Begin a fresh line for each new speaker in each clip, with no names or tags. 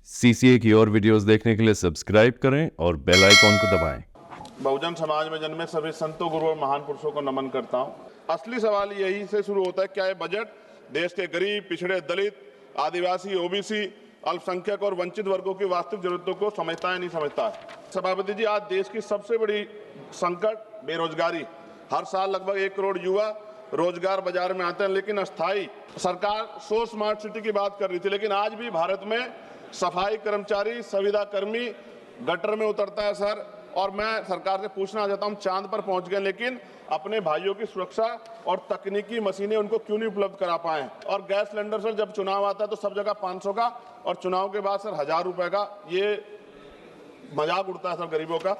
CCA की और videos देखने के लिए सब्सक्राइब करें और बेल आइकॉन को दबाएं।
बहुजन समाज में जन्मे सभी संतों, गुरुओं और महान पुरुषों को नमन करता हूं। असली सवाल यही से शुरू होता है, क्या ये बजट देश के गरीब, पिछड़े, दलित, आदिवासी, ओबीसी, अल्पसंख्यक और वंचित वर्गों की वास्तविक जरूरतों को समझता है, नहीं समझता है? सभापति जी, आज देश की सबसे बड़ी संकट बेरोजगारी। हर साल लगभग 1 करोड़ युवा रोजगार बाजार में आते हैं, लेकिन अस्थायी। सरकार सो स्मार्ट सिटी की बात कर रही थी, लेकिन आज भी भारत में सफाई कर्मचारी, संविदा कर्मी गटर में उतरता है सर। और मैं सरकार से पूछना चाहता हूं, चांद पर पहुंच गए, लेकिन अपने भाइयों की सुरक्षा और तकनीकी मशीनें उनको क्यों नहीं उपलब्ध करा पाए? और गैस सिलेंडर सर, जब चुनाव आता है तो सब जगह 500 का, और चुनाव के बाद सर 1000 रुपए का। ये मजाक उड़ता है सर गरीबों का।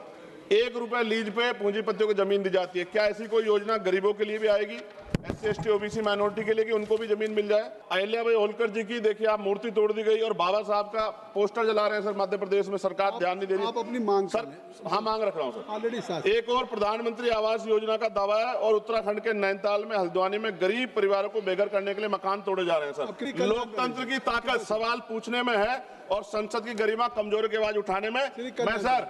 1 रुपए लीज पे पूंजीपतियों को जमीन दी जाती है। क्या ऐसी कोई योजना गरीबों के लिए भी आएगी, SC ST OBC माइनॉरिटी के लिए, कि उनको भी जमीन मिल जाए? अहिल्याबाई होलकर जी की देखिए आप, मूर्ति तोड़ दी गई और बाबा साहब का पोस्टर जला रहे हैं सर मध्य प्रदेश में। सरकार ध्यान नहीं दे रही।
आप अपनी मांग
सर, हाँ मांग रख रहा हूँ सर।
ऑलरेडी
एक और प्रधानमंत्री आवास योजना का दावा है, और उत्तराखंड के नैनीताल में, हल्द्वानी में गरीब परिवारों को बेघर करने के लिए मकान तोड़े जा रहे हैं सर। लोकतंत्र की ताकत सवाल पूछने में है और संसद की गरिमा कमजोरी की आवाज उठाने में। मैं सर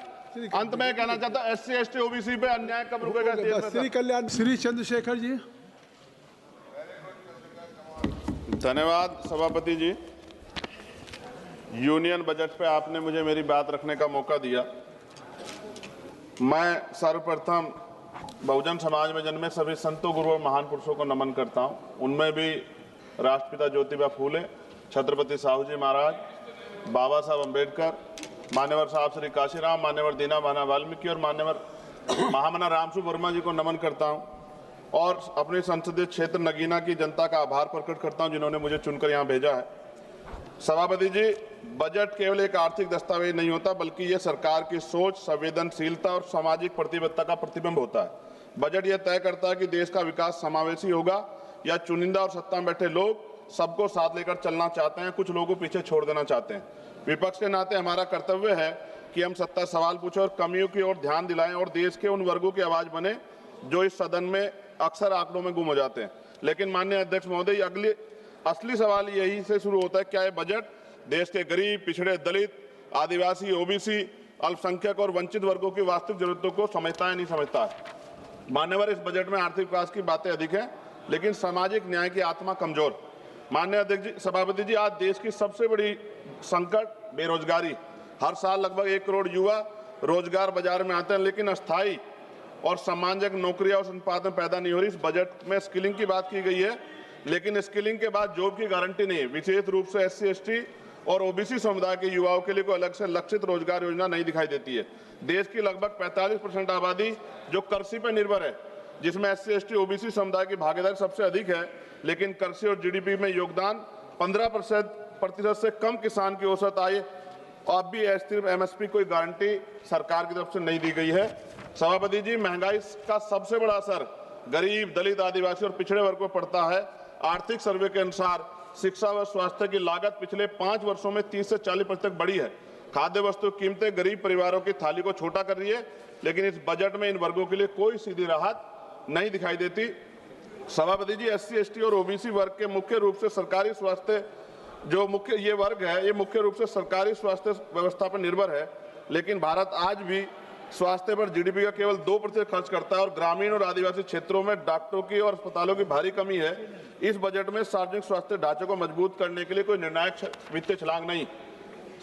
अंत में कहना चाहता हूं, SC ST OBC पे अन्याय कब रुकेगा?
श्री कल्याण, श्री चंद्रशेखर जी।
धन्यवाद सभापति जी। यूनियन बजट पे आपने मुझे मेरी बात रखने का मौका दिया। मैं सर्वप्रथम बहुजन समाज में जन्मे सभी संतों, गुरुओं और महान पुरुषों को नमन करता हूं। उनमें भी राष्ट्रपिता ज्योतिबा फूले, छत्रपति साहू जी महाराज, बाबा साहब अम्बेडकर, मान्यवर साहब श्री काशीराम, मान्यवर दीना भाना वाल्मीकि और मान्यवर महामना रामसु वर्मा जी को नमन करता हूं। और अपने संसदीय क्षेत्र नगीना की जनता का आभार प्रकट करता हूं, जिन्होंने मुझे चुनकर यहां भेजा है। सभापति जी, बजट केवल एक आर्थिक दस्तावेज नहीं होता, बल्कि ये सरकार की सोच, संवेदनशीलता और सामाजिक प्रतिबद्धता का प्रतिबिंब होता है। बजट यह तय करता है कि देश का विकास समावेशी होगा या चुनिंदा और सत्ता में बैठे लोग सबको साथ लेकर चलना चाहते हैं, कुछ लोगों को पीछे छोड़ देना चाहते हैं। विपक्ष के नाते हमारा कर्तव्य है कि हम सत्ता सवाल पूछें और कमियों की ओर ध्यान दिलाएं, और देश के उन वर्गों की आवाज बने जो इस सदन में अक्सर आंकड़ों में गुम हो जाते हैं। लेकिन माननीय अध्यक्ष महोदय, असली सवाल यही से शुरू होता है, क्या ये बजट देश के गरीब, पिछड़े, दलित, आदिवासी, ओबीसी, अल्पसंख्यक और वंचित वर्गों की वास्तविक जरूरतों को समझता है, नहीं समझता है? मान्यवर, इस बजट में आर्थिक विकास की बातें अधिक हैं, लेकिन सामाजिक न्याय की आत्मा कमजोर। माननीय अध्यक्ष जी, सभापति जी, आज देश की सबसे बड़ी संकट बेरोजगारी। हर साल लगभग 1 करोड़ युवा रोजगार बाजार में आते हैं, लेकिन अस्थायी और सम्मानजनक नौकरियां और संपादन पैदा नहीं हो रही। इस बजट में स्किलिंग की बात की गई है, लेकिन स्किलिंग के बाद जॉब की गारंटी नहीं है। विशेष रूप से SC ST और OBC समुदाय के युवाओं के लिए कोई अलग से लक्षित रोजगार योजना नहीं दिखाई देती है। देश की लगभग 45% आबादी जो कृषि पर निर्भर है, जिसमें SC ST OBC समुदाय की भागीदारी सबसे अधिक है, लेकिन कृषि और GDP में योगदान 15% से कम। किसान की औसत आय अब भी MSP कोई गारंटी सरकार की तरफ से नहीं दी गई है। सभापति जी, महंगाई का सबसे बड़ा असर गरीब, दलित, आदिवासी और पिछड़े वर्ग को पड़ता है। आर्थिक सर्वे के अनुसार शिक्षा व स्वास्थ्य की लागत पिछले 5 वर्षों में 30 से 40% बढ़ी है। खाद्य वस्तु कीमतें गरीब परिवारों की थाली को छोटा कर रही है, लेकिन इस बजट में इन वर्गों के लिए कोई सीधी राहत नहीं दिखाई देती। सभापति जी, SC ST और OBC वर्ग के मुख्य रूप से सरकारी स्वास्थ्य ये वर्ग है, ये मुख्य रूप से सरकारी स्वास्थ्य व्यवस्था पर निर्भर है, लेकिन भारत आज भी स्वास्थ्य पर GDP का केवल 2% खर्च करता है, और ग्रामीण और आदिवासी क्षेत्रों में डॉक्टरों की और अस्पतालों की भारी कमी है। इस बजट में सार्वजनिक स्वास्थ्य ढांचे को मजबूत करने के लिए कोई निर्णायक वित्तीय छलांग नहीं।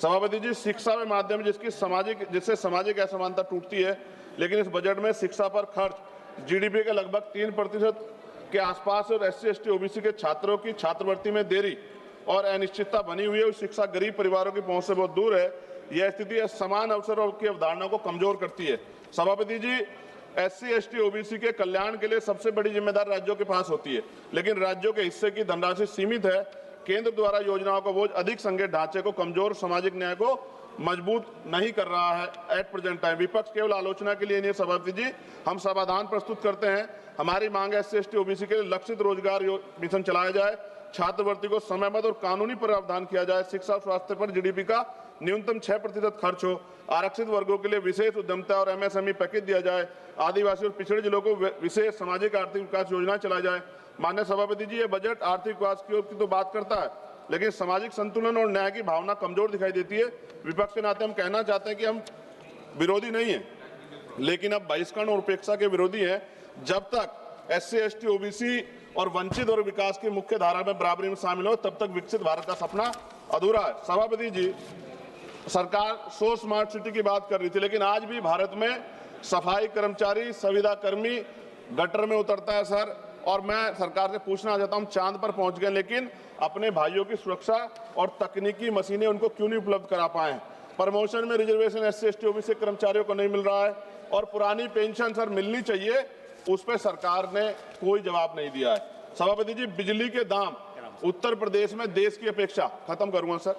सभापति जी, शिक्षा के माध्यम जिससे सामाजिक असमानता टूटती है, लेकिन इस बजट में शिक्षा पर खर्च GDP के लगभग 3% के आसपास, और SC ST OBC के छात्रों की छात्रवृत्ति में देरी और अनिश्चितता बनी हुई है। शिक्षा गरीब परिवारों की पहुंच से बहुत दूर है। यह स्थिति समान अवसरों की अवधारणा को कमजोर करती है। सभापति जी, SC ST OBC के कल्याण के लिए सबसे बड़ी जिम्मेदारी राज्यों के पास होती है, लेकिन राज्यों के हिस्से की धनराशि सीमित है। केंद्र द्वारा योजनाओं का बोझ अधिक संघीय ढांचे को कमजोर, सामाजिक न्याय को मजबूत नहीं कर रहा है एट प्रेजेंट टाइम। विपक्ष केवल आलोचना के लिए नहीं। सभापति जी, हम समाधान प्रस्तुत करते हैं। हमारी मांग है SC ST OBC के लिए लक्षित रोजगार मिशन चलाया जाए, छात्रवृत्ति को समयबद्ध और कानूनी प्रावधान किया जाए, शिक्षा और स्वास्थ्य पर GDP का न्यूनतम 6% खर्च हो, आरक्षित वर्गों के लिए विशेष उद्यमता और MSME पैकेज दिया जाए, आदिवासी और पिछड़े जिलों को विशेष सामाजिक आर्थिक विकास योजना चलाई जाए। माननीय सभापति जी, ये बजट आर्थिक विकास की तो बात करता है, लेकिन सामाजिक संतुलन और न्याय की भावना कमजोर दिखाई देती है। विपक्ष के नाते हम कहना चाहते हैं कि हम विरोधी नहीं है, लेकिन अब बहिष्करण और उपेक्षा के विरोधी हैं। जब तक SC, ST, OBC और वंचित और विकास की मुख्य धारा में बराबरी में शामिल हो, तब तक विकसित भारत का सपना अधूरा है। सभापति जी, सरकार 100 स्मार्ट सिटी की बात कर रही थी, लेकिन आज भी भारत में सफाई कर्मचारी, संविदा कर्मी गटर में उतरता है सर। और मैं सरकार से पूछना चाहता हूं, चांद पर पहुंच गए, लेकिन अपने भाइयों की सुरक्षा और तकनीकी मशीनें उनको क्यों नहीं उपलब्ध करा पाए? प्रमोशन में रिजर्वेशन SC, ST, OBC कर्मचारियों को नहीं मिल रहा है, और पुरानी पेंशन सर मिलनी चाहिए, उस पर सरकार ने कोई जवाब नहीं दिया है। सभापति जी, बिजली के दाम उत्तर प्रदेश में देश की अपेक्षा, खत्म करूंगा सर,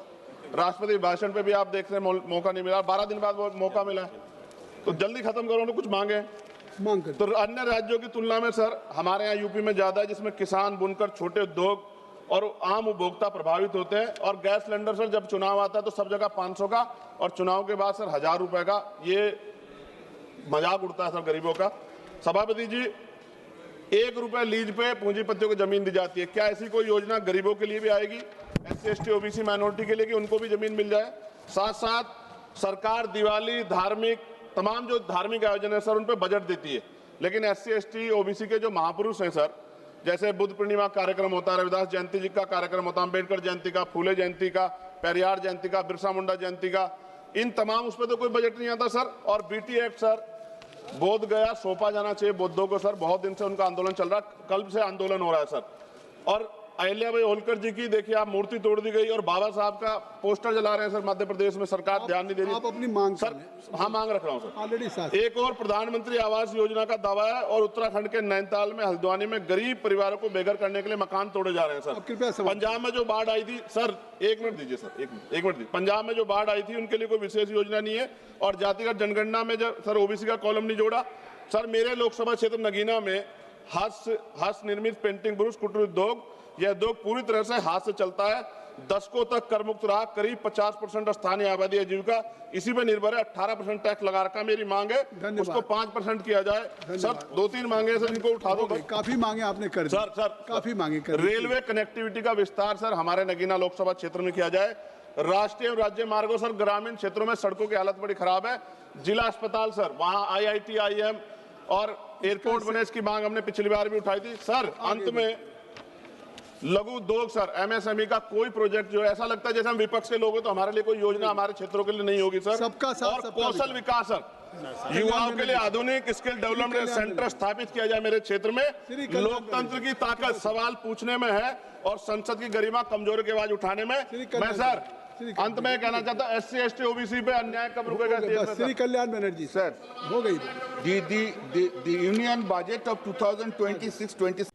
राष्ट्रपति भाषण पे भी आप देख रहे हैं मौका नहीं मिला, 12 दिन बाद मौका मिला, तो जल्दी खत्म करो ना, कुछ मांगे तो अन्य राज्यों की तुलना में सर हमारे यहाँ यूपी में ज्यादा है, जिसमें किसान, बुनकर, छोटे उद्योग और आम उपभोक्ता प्रभावित होते हैं। और गैस सिलेंडर सर जब चुनाव आता है तो सब जगह 500 का, और चुनाव के बाद सर 1000 रुपए का, ये मजाक उड़ता है सर गरीबों का। सभापति जी, 1 रुपए लीज पे पूंजीपतियों को जमीन दी जाती है, क्या ऐसी कोई योजना गरीबों के लिए भी आएगी, SC, ST, OBC माइनॉरिटी के लिए, कि उनको भी जमीन मिल जाए? साथ साथ सरकार दिवाली, धार्मिक, तमाम जो धार्मिक आयोजन है सर, उन पे बजट देती है, लेकिन SC, ST, OBC के जो महापुरुष हैं सर, जैसे बुद्ध पूर्णिमा कार्यक्रम होता है, रविदास जयंती जी का कार्यक्रम होता है, अम्बेडकर जयंती का, फूले जयंती का, पेरियार जयंती का, बिरसा मुंडा जयंती का, इन तमाम उस पर तो कोई बजट नहीं आता सर। और BT एक्ट सर, बोध गया सौंपा जाना चाहिए बौद्धों को सर, बहुत दिन से उनका आंदोलन चल रहा है, कल से आंदोलन हो रहा है सर। और अहिल्याबाई होलकर जी की देखिए आप, मूर्ति तोड़ दी गई, और बाबा साहब का पोस्टर जला रहे हैं सर मध्य प्रदेश में, सरकार ध्यान नहीं दे रही।
आप अपनी मांग
सर, हाँ मांग रख रहा हूँ सर
ऑलरेडी।
एक और प्रधानमंत्री आवास योजना का दावा है, और उत्तराखंड के नैनीताल में, हल्द्वानी में गरीब परिवारों को बेघर करने के लिए मकान तोड़े जा रहे हैं सर।
कृपया
पंजाब में जो बाढ़ आई थी सर, 1 मिनट दीजिए सर, 1 मिनट दीजिए। पंजाब में जो बाढ़ आई थी उनके लिए कोई विशेष योजना नहीं है, और जातिगत जनगणना में जो सर OBC का कॉलम नहीं जोड़ा सर। मेरे लोकसभा क्षेत्र नगीना में हस्त निर्मित पेंटिंग ब्रुश कुटीर उद्योग, यह उद्योग पूरी तरह से हाथ से चलता है, दशकों तक कर मुक्त रहा, करीब 50% स्थानीय आबादी आजीविका इसी पे निर्भर है, 18% टैक्स लगा रखा। मेरी मांग है उसको 5% किया जाए सर। 2-3 मांगे सर, इनको उठा दो।
काफी मांगे आपने कर दी
सर,
काफी मांगे कर दी।
रेलवे कनेक्टिविटी का विस्तार सर हमारे नगीना लोकसभा क्षेत्र में किया जाए। राष्ट्रीय और राज्य मार्गों सर, ग्रामीण क्षेत्रों में सड़कों की हालत बड़ी खराब है। जिला अस्पताल सर, वहाँ IIT, IIM और एयरपोर्ट बने, इसकी मांग हमने पिछली बार भी उठाई थी सर। अंत में लघु उद्योग सर, MSME का कोई प्रोजेक्ट जो है, ऐसा लगता है जैसे हम विपक्ष के लोग हैं तो हमारे लिए कोई योजना हमारे क्षेत्रों के लिए नहीं होगी सर।
सबका साथ,
और
सबका
कौशल विकास सर, युवाओं के लिए आधुनिक स्किल डेवलपमेंट सेंटर स्थापित किया जाए मेरे क्षेत्र में। लोकतंत्र की ताकत सवाल पूछने में है, और संसद की गरिमा कमजोरी की आवाज उठाने में। मैं सर अंत में कहना चाहता हूं, SC, ST, OBC पे अन्याय कब रुकेगा?
श्री कल्याण बनर्जी
Sir,
हो गई।
the union budget of 2026-27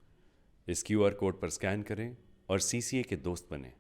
इस QR कोड पर स्कैन करें और CCA के दोस्त बनें।